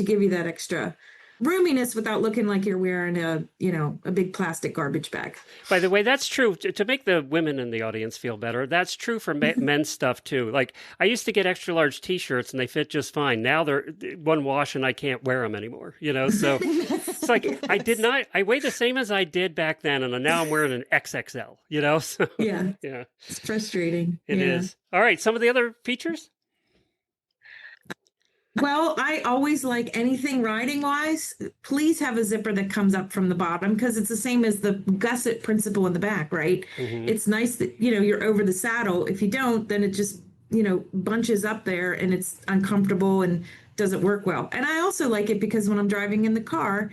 J: give you that extra roominess without looking like you're wearing a big plastic garbage bag.
A: By the way, that's true to make the women in the audience feel better. That's true for men's stuff too. Like I used to get extra large T-shirts and they fit just fine. Now they're one wash and I can't wear them anymore. So it's like I weigh the same as I did back then, and now I'm wearing an XXL. So
J: yeah, it's frustrating. It is.
A: All right, some of the other features.
J: Well, I always like anything riding wise, please have a zipper that comes up from the bottom because it's the same as the gusset principle in the back, right? Mm-hmm. It's nice that, you're over the saddle. If you don't, then it just, bunches up there and it's uncomfortable and doesn't work well. And I also like it because when I'm driving in the car,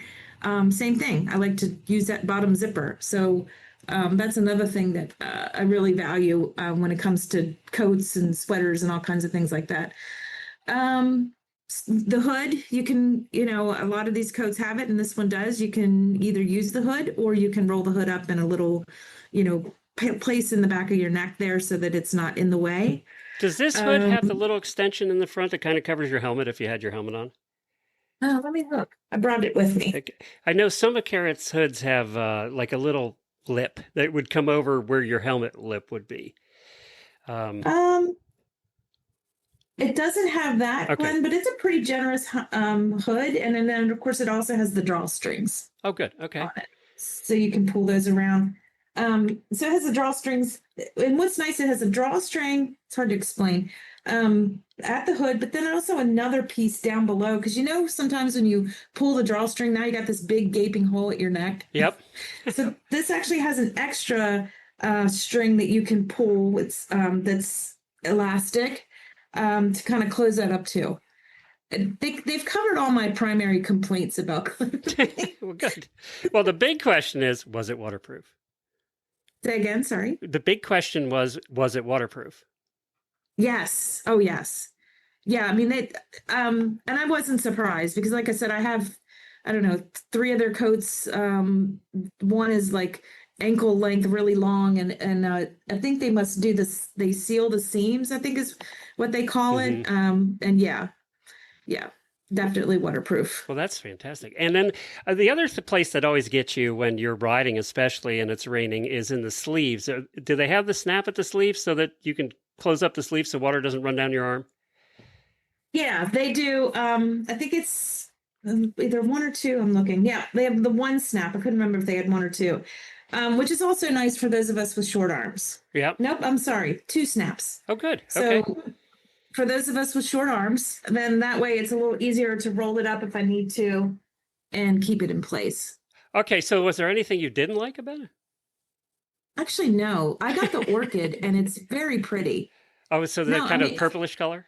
J: same thing. I like to use that bottom zipper. So that's another thing that I really value when it comes to coats and sweaters and all kinds of things like that. The hood, you can, a lot of these coats have it, and this one does. You can either use the hood or you can roll the hood up in a little, place in the back of your neck there so that it's not in the way.
A: Does this hood have the little extension in the front that kind of covers your helmet if you had your helmet on?
J: Oh, let me look. I brought it with me.
A: I know some of Kerrits' hoods have like a little lip that would come over where your helmet lip would be.
J: It doesn't have that, Glenn, but it's a pretty generous hood. And then, of course, it also has the drawstrings.
A: Oh, good. Okay.
J: On it. So you can pull those around. So it has the drawstrings. And what's nice, it has a drawstring. It's hard to explain. At the hood, but then also another piece down below. Because sometimes when you pull the drawstring, now you got this big gaping hole at your neck.
A: Yep.
J: So this actually has an extra string that you can pull. It's that's elastic. To kind of close that up too. They've covered all my primary complaints about
A: Well, good. Well, the big question is, was it waterproof?
J: Say again, sorry.
A: The big question was it waterproof?
J: Yes. Oh, yes. Yeah, I mean, and I wasn't surprised because, like I said, I have, 3 of their coats. One is like ankle length, really long, and I think they must do this. They seal the seams, I think is what they call it. And yeah, definitely waterproof.
A: Well, that's fantastic. And then the other place that always gets you when you're riding, especially and it's raining, is in the sleeves. Do they have the snap at the sleeves so that you can close up the sleeves so water doesn't run down your arm?
J: Yeah, they do. I think it's either 1 or 2. I'm looking. Yeah, they have the 1 snap. I couldn't remember if they had 1 or 2. Which is also nice for those of us with short arms.
A: Yeah.
J: Nope, I'm sorry. 2 snaps.
A: Oh, good.
J: So
A: okay.
J: For those of us with short arms, then that way it's a little easier to roll it up if I need to and keep it in place.
A: Okay, so was there anything you didn't like about it?
J: Actually, no. I got the orchid and it's very pretty.
A: Oh, so they're kind of purplish color?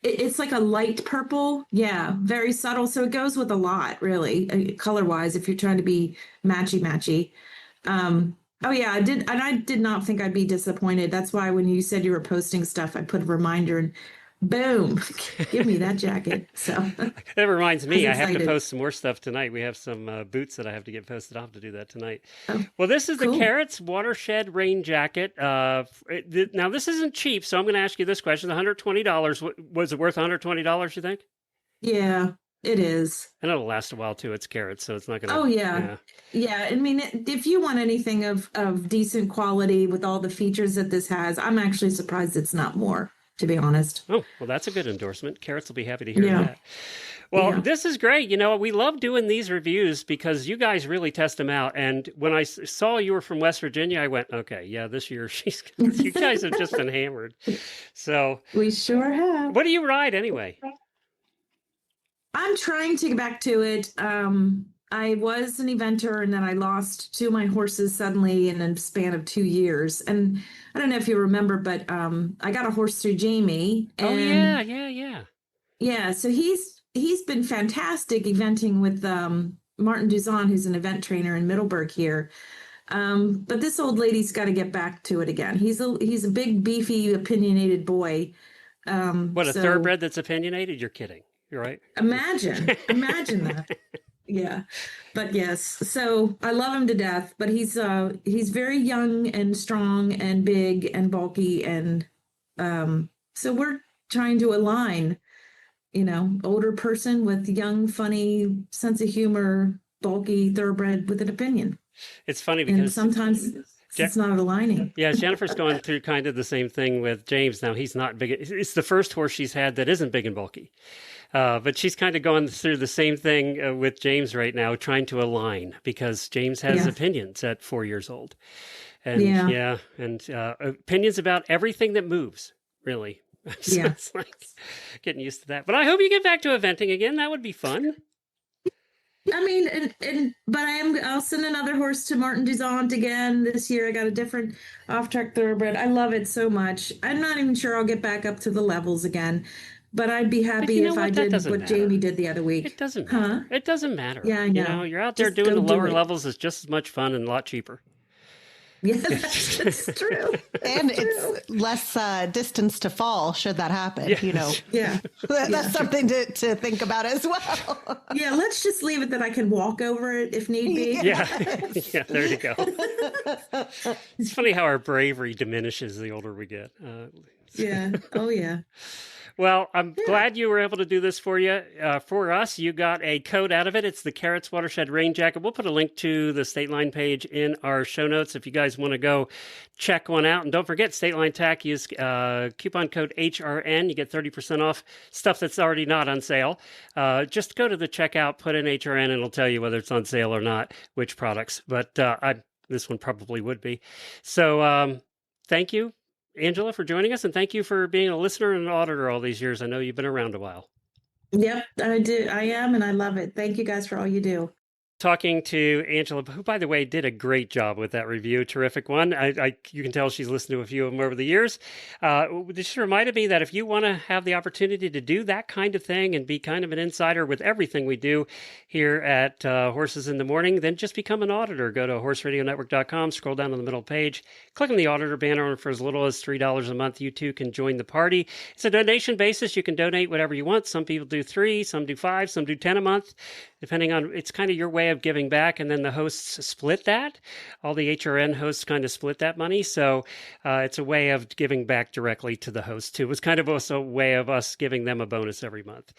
J: It's like a light purple. Yeah, very subtle. So it goes with a lot, really, color-wise, if you're trying to be matchy-matchy. Oh yeah, I did, and I did not think I'd be disappointed. That's why when you said you were posting stuff, I put a reminder and boom, give me that jacket. So
A: That reminds me,
J: I
A: I
J: was
A: have to
J: excited.
A: post some more stuff tonight. We have some boots that I have to get posted. I'll have to do that tonight.
J: Oh,
A: Well, this is the
J: cool.
A: Kerrits Watershed rain jacket. Now, this isn't cheap, so I'm going to ask you this question. $120. Was it worth $120, you think?
J: Yeah, it is.
A: And it'll last a while, too. It's Kerrits, so it's not going to...
J: Oh yeah. Yeah. I mean, if you want anything of decent quality with all the features that this has, I'm actually surprised it's not more, to be honest.
A: Oh, well, that's a good endorsement. Kerrits will be happy to hear
J: Yeah.
A: that. Well,
J: Yeah.
A: this is great. You know, we love doing these reviews because you guys really test them out. And when I saw you were from West Virginia, I went, okay, yeah, this year you guys have just been hammered. So,
J: We sure have.
A: what do you ride anyway?
J: I'm trying to get back to it. I was an eventer and then I lost two of my horses suddenly in a span of 2 years. And I don't know if you remember, but I got a horse through Jamie. And
A: Oh, yeah.
J: yeah, so he's been fantastic eventing with Martin Duzon, who's an event trainer in Middleburg here. But this old lady's got to get back to it again. He's a big, beefy, opinionated boy.
A: What, a
J: so
A: thoroughbred that's opinionated? You're kidding. You're right.
J: Imagine that. Yeah, but yes. So I love him to death. But he's very young and strong and big and bulky, and so we're trying to align. Older person with young, funny sense of humor, bulky thoroughbred with an opinion.
A: It's funny
J: And
A: because
J: sometimes it's not aligning.
A: yeah, Jennifer's going through kind of the same thing with James. Now, he's not big. It's the first horse she's had that isn't big and bulky. But she's kind of going through the same thing with James right now, trying to align because James has
J: Yeah.
A: opinions at 4 years old. And
J: Yeah.
A: opinions about everything that moves, really. So
J: Yeah.
A: it's like getting used to that. But I hope you get back to eventing again. That would be fun.
J: I mean, but I'll send another horse to Martin Duzant again this year. I got a different off-track thoroughbred. I love it so much. I'm not even sure I'll get back up to the levels again, but I'd be happy
A: you know
J: if
A: what?
J: I
A: That
J: did
A: doesn't
J: what
A: matter.
J: Jamie did the other week.
A: It doesn't
J: Huh?
A: matter. It doesn't matter.
J: Yeah, I know.
A: You're out there
J: Just
A: doing the
J: go do
A: lower
J: it.
A: levels. It's just as much fun and a lot cheaper.
J: Yeah, that's true.
D: And
J: That's true.
D: it's less distance to fall should that happen.
A: Yes.
J: Yeah.
D: That's
J: Yeah.
D: something to think about as well.
J: Yeah, let's just leave it that I can walk over it if need be.
A: Yeah. Yeah, there you go. It's funny how our bravery diminishes the older we get.
J: Yeah. Oh, yeah.
A: Well, I'm glad you were able to do this for you. For us, you got a code out of it. It's the Kerrits Watershed Rain Jacket. We'll put a link to the State Line page in our show notes if you guys want to go check one out. And don't forget, State Line Tack, use coupon code HRN. You get 30% off stuff that's already not on sale. Just go to the checkout, put in HRN, and it'll tell you whether it's on sale or not, which products. But this one probably would be. So thank you, Angela, for joining us, and thank you for being a listener and an auditor all these years. I know you've been around a while.
J: Yep, I do. I am, and I love it. Thank you guys for all you do.
A: Talking to Angela, who, by the way, did a great job with that review. Terrific one. You can tell she's listened to a few of them over the years. This reminded me that if you want to have the opportunity to do that kind of thing and be kind of an insider with everything we do here at Horses in the Morning, then just become an auditor. Go to horseradionetwork.com, scroll down on the middle page, click on the auditor banner, and for as little as $3 a month, you too can join the party. It's a donation basis. You can donate whatever you want. Some people do 3, some do 5, some do 10 a month, depending on, it's kind of your way of giving back, and then the hosts split that. All the HRN hosts kind of split that money, so it's a way of giving back directly to the host too. It was kind of also a way of us giving them a bonus every month.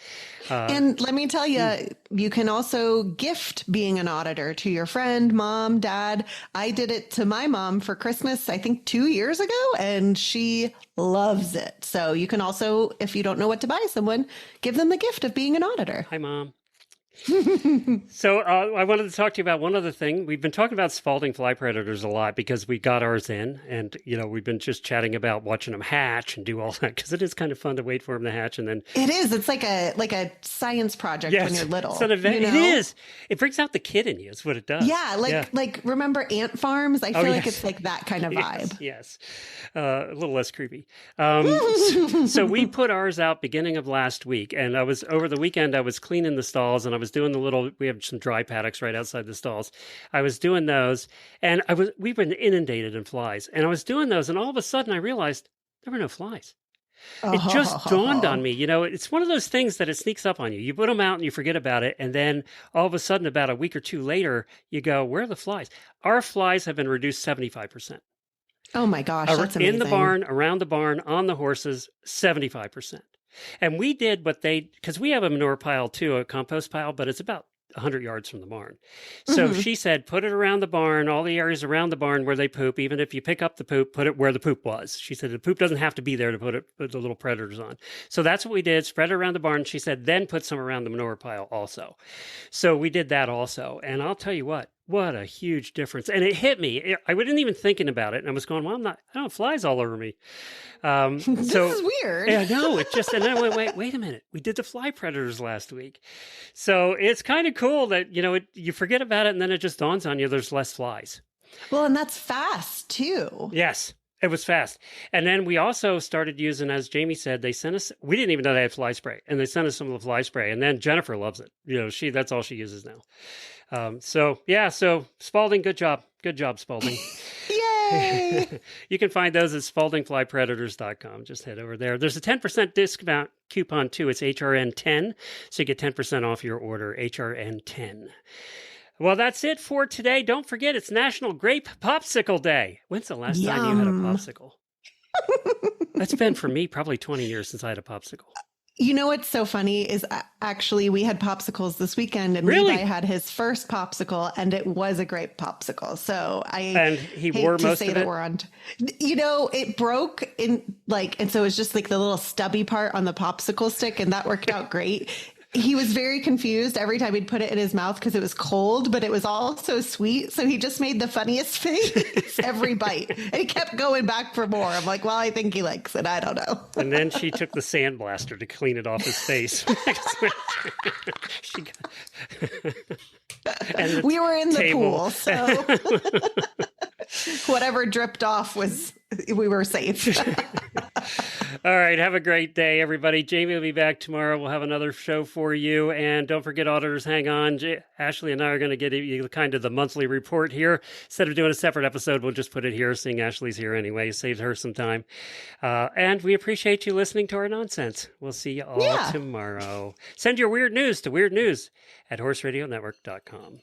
D: And let me tell you, you can also gift being an auditor to your friend, mom, dad. I did it to my mom for Christmas, I think 2 years ago, and she loves it. So you can also, if you don't know what to buy someone, give them the gift of being an auditor.
A: Hi, Mom. So I wanted to talk to you about one other thing. We've been talking about Spalding fly predators a lot because we got ours in, and we've been just chatting about watching them hatch and do all that because it is kind of fun to wait for them to hatch and then.
D: It is. It's like a science project when you're little.
A: It's an event. It is. It brings out the kid in you. Is what it does.
D: Yeah, like remember ant farms? I feel like it's like that kind of vibe.
A: Yes, a little less creepy. So we put ours out beginning of last week, and over the weekend I was cleaning the stalls and I was was doing we have some dry paddocks right outside the stalls. I was doing those, and we've been inundated in flies. And I was doing those, and all of a sudden I realized there were no flies. It just dawned on me, it's one of those things that it sneaks up on you. You put them out and you forget about it. And then all of a sudden, about a week or two later, you go, where are the flies? Our flies have been reduced 75%.
D: Oh my gosh, that's amazing.
A: In the barn, around the barn, on the horses, 75%. And we did because we have a manure pile too, a compost pile, but it's about 100 yards from the barn. So she said, put it around the barn, all the areas around the barn where they poop. Even if you pick up the poop, put it where the poop was. She said the poop doesn't have to be there to put the little predators on. So that's what we did, spread it around the barn. She said, then put some around the manure pile also. So we did that also. And I'll tell you what a huge difference. And it hit me. I wasn't even thinking about it. And I was going, well, I don't have flies all over me.
D: This is weird.
A: Yeah, no, and then I went, wait a minute. We did the fly predators last week. So it's kind of cool that, you forget about it and then it just dawns on you there's less flies.
D: Well, and that's fast too.
A: Yes, it was fast. And then we also started using, as Jamie said, they sent us, we didn't even know they had fly spray, and they sent us some of the fly spray. And then Jennifer loves it. That's all she uses now. So Spalding, good job. Good job, Spalding.
D: Yay!
A: You can find those at spaldingflypredators.com. Just head over there. There's a 10% discount coupon too. It's HRN10. So you get 10% off your order, HRN10. Well, that's it for today. Don't forget, it's National Grape Popsicle Day. When's the last time you had a popsicle? That's been, for me, probably 20 years since I had a popsicle.
D: You know what's so funny is actually we had popsicles this weekend, and
A: Really?
D: Levi had his first popsicle, and it was a grape popsicle. So
A: And he wore most of it?
D: We're on. It broke in and so it was just like the little stubby part on the popsicle stick, and that worked out great. He was very confused every time he'd put it in his mouth because it was cold, but it was all so sweet. So he just made the funniest face every bite. And he kept going back for more. I'm like, well, I think he likes it. I don't know.
A: And then she took the sandblaster to clean it off his face.
D: We were in the pool, so whatever dripped off we were safe.
A: All right. Have a great day, everybody. Jamie will be back tomorrow. We'll have another show for you. And don't forget, auditors, hang on. Ashley and I are going to get you kind of the monthly report here. Instead of doing a separate episode, we'll just put it here, seeing Ashley's here anyway. Saves her some time. And we appreciate you listening to our nonsense. We'll see you all tomorrow. Send your weird news to weirdnews@horseradionetwork.com.